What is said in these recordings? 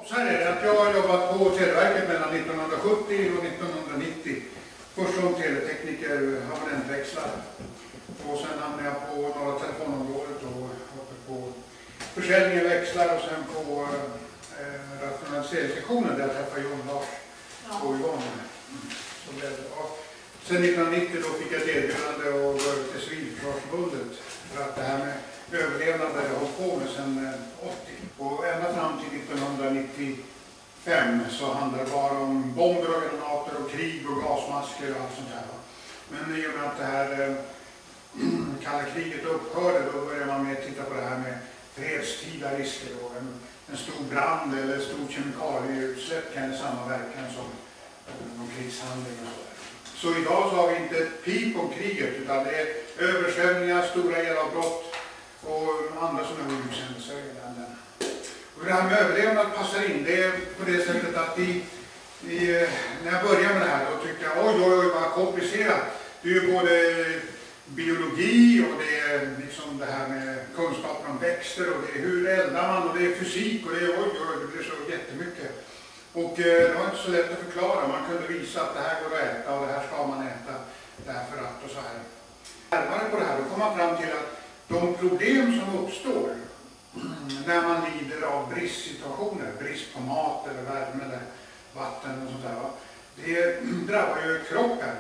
Så här är det att jag har jobbat på Televerket mellan 1970 och 1990. Först som teletekniker, abonnentväxlar. Och sen hamnade jag på Norra telefonområdet och uppe på försäljning växlar och sen på rationaliseringssektionen där jag träffade Jon Lars och Yvonne. Så blev det. Sen 1990 då fick jag ett erbjudande och gå över till Civilförsvarsförbundet för att det här med överlevnad har jag hållit på med sedan 80. Och ända fram till 1995 så handlade det bara om bomber och granater och krig och gasmasker och allt sånt här. Men i och med att det här kalla kriget upphörde då började man med att titta på det här med fredstida risker. Och en stor brand eller stor kemikalieutsläpp kan ha samma verkan som någon krigshandling och så. Så idag så har vi inte ett pip om kriget utan det är översvämningar, stora elavbrott och andra sådana olyckshändelser i landet. Och det här med överlevnad passar in, det är på det sättet att när jag började med det här då tyckte jag oj vad komplicerat. Det är ju både biologi och det är liksom det här med kunskaper om växter och det är hur eldar man och det är fysik och det är oj det blir så jättemycket. Och det var inte så lätt att förklara, man kunde visa att det här går att äta och det här ska man äta därför att och så här. Närmare på det här då kom man fram till att de problem som uppstår när man lider av bristsituationer, brist på mat eller värme eller vatten och sånt där, det drabbar ju kroppen.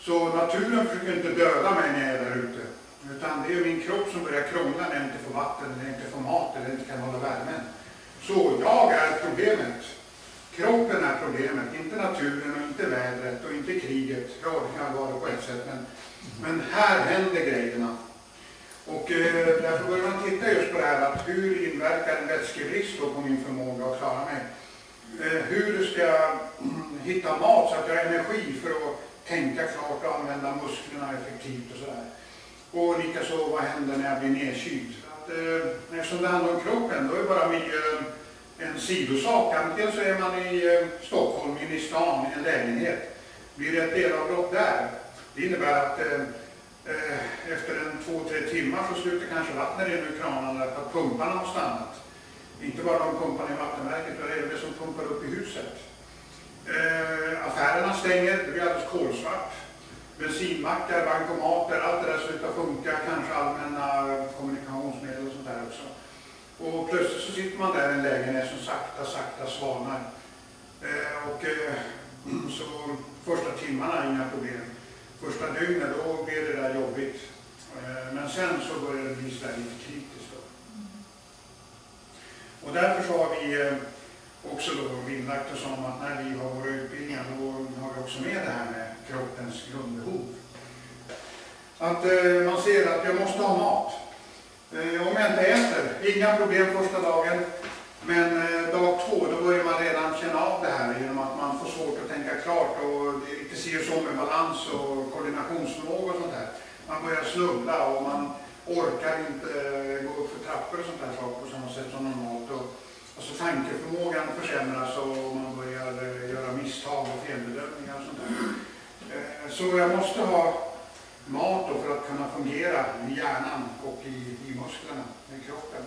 Så naturen försöker inte döda mig när jag är där ute. Utan det är min kropp som börjar krångla när jag inte får vatten, när jag inte får mat eller inte kan hålla värmen. Så jag är problemet. Kroppen är problemet, inte naturen och inte vädret och inte kriget. Ja, det kan vara på ett sätt, men här händer grejerna. Och därför börjar man titta just på det här att hur inverkar en vätskebrist på min förmåga att klara mig. Hur ska jag hitta mat så att jag har energi för att tänka klart och använda musklerna effektivt och sådär. Och likaså vad händer när jag blir nedkyld. Eftersom det handlar om kroppen då är bara miljön en sidosak. Antingen så är man i Stockholm, inne i stan, i en lägenhet. Blir det ett elavbrott där, det innebär att efter 2-3 timmar så slutar kanske vattnet rinna ur kranarna därför att pumparna har stannat. Inte bara de pumparna i vattenverket, utan det är det som pumpar upp i huset. Affärerna stänger, det blir alldeles kolsvart. Bensinmackar, bankomater, allt det där slutar funka, kanske allmänna kommunikationsmedel och sånt där också. Och plötsligt så sitter man där i en lägenhet som sakta svalnar. Så första timmarna inga problem. Första dygnet då blir det där jobbigt. Men sen så börjar det bli så där lite kritiskt då. Och därför så har vi också då vinnlagt oss om att när vi har våra utbildningar då har vi också med det här med kroppens grundbehov. Att man ser att jag måste ha mat. Om jag inte äter, inga problem första dagen. Men dag 2 då börjar man redan känna av det här genom att man får svårt att tänka klart och det inte ser så med balans och koordinationsförmåga och sånt där. Man börjar snubbla och man orkar inte gå upp för trappor och sånt där saker på samma sätt som normalt. Alltså tankeförmågan försämras och man börjar göra misstag och felbedömningar och sånt där. Så jag måste ha mat då för att kunna fungera i hjärnan och i musklerna, i kroppen.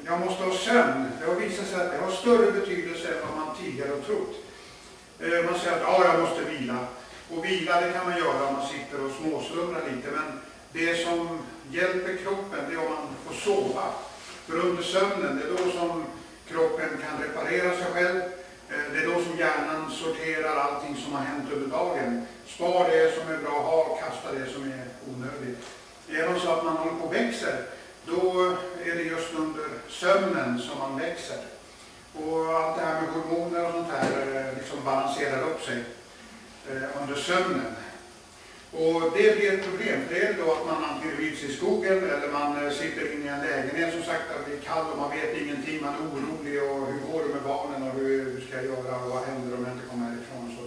Jag måste ha sömn. Det har visat sig att det har större betydelse än vad man tidigare har trott. Man säger att jag måste vila. Och vila det kan man göra om man sitter och småslumrar lite. Men det som hjälper kroppen det är om man får sova. För under sömnen det är då som kroppen kan reparera sig själv. Det är då som hjärnan sorterar allting som har hänt under dagen. Spar det som är bra att ha och kasta det som är onödigt. Även så att man håller på och växer. Då är det just under sömnen som man växer. Och allt det här med hormoner och sånt här liksom balanserar upp sig under sömnen. Och det blir ett problem. Det är då att man antingen vill i skogen eller man sitter inne i en lägenhet som sagt att det blir kall och man vet ingenting. Man är orolig och hur går det med barnen och hur ska jag göra och vad händer om jag inte kommer härifrån. Så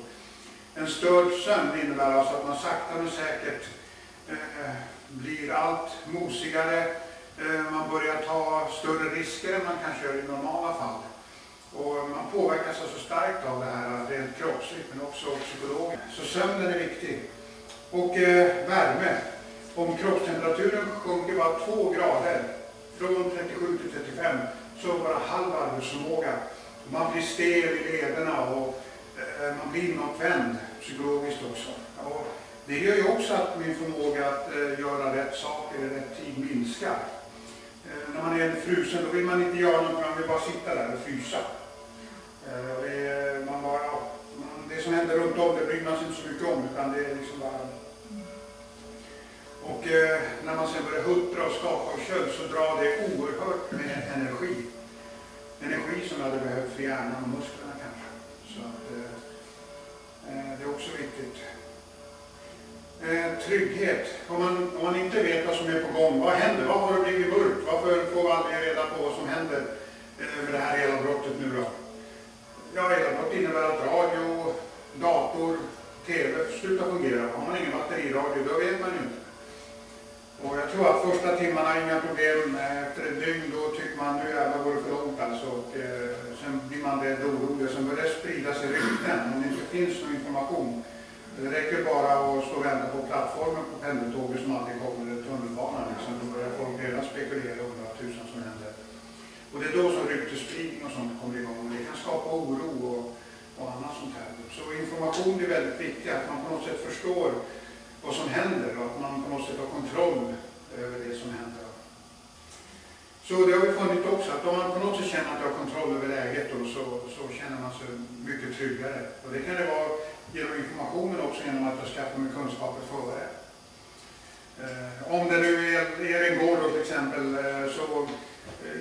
en störd sömn innebär alltså att man sakta men säkert blir allt mosigare. Man börjar ta större risker än man kanske gör i normala fall. Och man påverkas alltså starkt av det här rent kroppsligt men också psykologiskt. Så sömnen är viktig. Och värme. Om kroppstemperaturen sjunker bara 2 grader från 37 till 35 så bara halv arbetsförmåga. Man blir stel i lederna och man blir inåtvänd psykologiskt också. Och det gör ju också att min förmåga att göra rätt saker i rätt tid minskar. När man är frusen då vill man inte göra något, man vill bara sitta där och frysa. Det som händer runt om, det bryr man sig inte så mycket om, utan det är liksom bara... Och när man sen börjar huttra och skaka och köl så drar det oerhört med energi. Energi som jag hade behövt för hjärnan och musklerna kanske. Så att, det är också viktigt. Trygghet. Om man inte vet vad som är på gång, vad händer? Vad har det blivit mörkt? Varför får vi aldrig reda på vad som händer med det här elavbrottet nu då? Ja, elavbrott innebär att radio, dator, tv slutar fungera. Har man ingen batteriradio, då vet man ju inte. Och jag tror att första timmarna är inga problem. Efter ett dygn då tycker man nu jävlar går det för långt alltså. Och sen blir man rädd och orolig. Sen börjar det sprida sig rykten om det inte finns någon information. Det räcker bara att stå och vänta på plattformen på pendeltåget som alltid kommer, eller tunnelbanan. Liksom. Då börjar folk redan spekulera om vad tusen som händer. Och det är då som ryktesspridning och sånt kommer igång. Och det kan skapa oro och annat sånt här. Så information är väldigt viktigt, att man på något sätt förstår vad som händer och att man på något sätt har kontroll över det som händer. Så det har vi funnit också, att om man på något sätt känner att man har kontroll över läget då, så känner man sig mycket tryggare. Och det kan det vara genom informationen också, genom att jag skaffar mig kunskaper före. Om det nu är en gård då, till exempel, så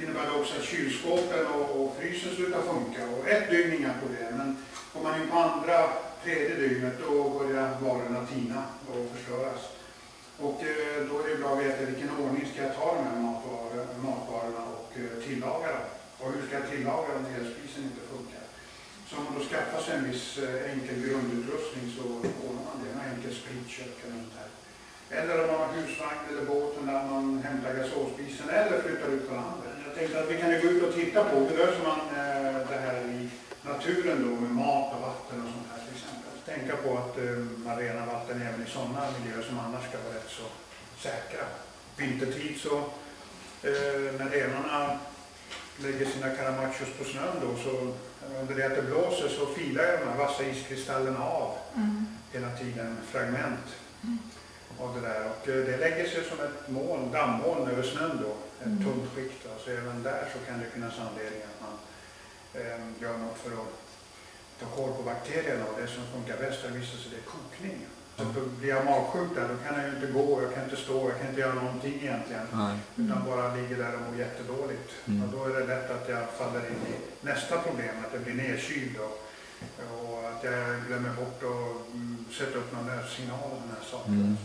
innebär det också att kylskåpen och frysen slutar funka. Och ett dygn inga problem, men om man in på tredje dygnet då börjar varorna tina och förstöras. Och då är det bra att veta vilken ordning ska jag ta de här matvarorna och tillaga dem. Och hur ska jag tillaga dem när elspisen inte funkar. Så om man då skaffar sig en viss enkel grundutrustning så ordnar man det. En enkel spritkök eller något här. Eller om man har husvagn eller båten där man hämtar gasolspisen eller flyttar ut på landet. Jag tänkte att vi kan gå ut och titta på hur löser man det här i naturen då med mat och vatten och sånt här till exempel. Tänka på att man renar vatten även i sådana miljöer som annars ska vara rätt så säkra. Vintertid så när renarna lägger sina karamachos på snön då, så under det att det blåser så filar de här vassa iskristallerna av hela tiden fragment av det där. Och det lägger sig som ett moln, dammoln över snön då, ett tunt skikt. Så även där så kan det finnas anledning att man gör något för att ta koll på bakterierna, och det som funkar bäst där visar sig det är kokning. Så blir jag magsjuk där, då kan jag ju inte gå, jag kan inte stå, jag kan inte göra någonting egentligen. Utan bara ligger där och mår jättedåligt. Och då är det lätt att jag faller in i nästa problem, att jag blir nedkyld och att jag glömmer bort att sätta upp någon nödsignal och den här saken.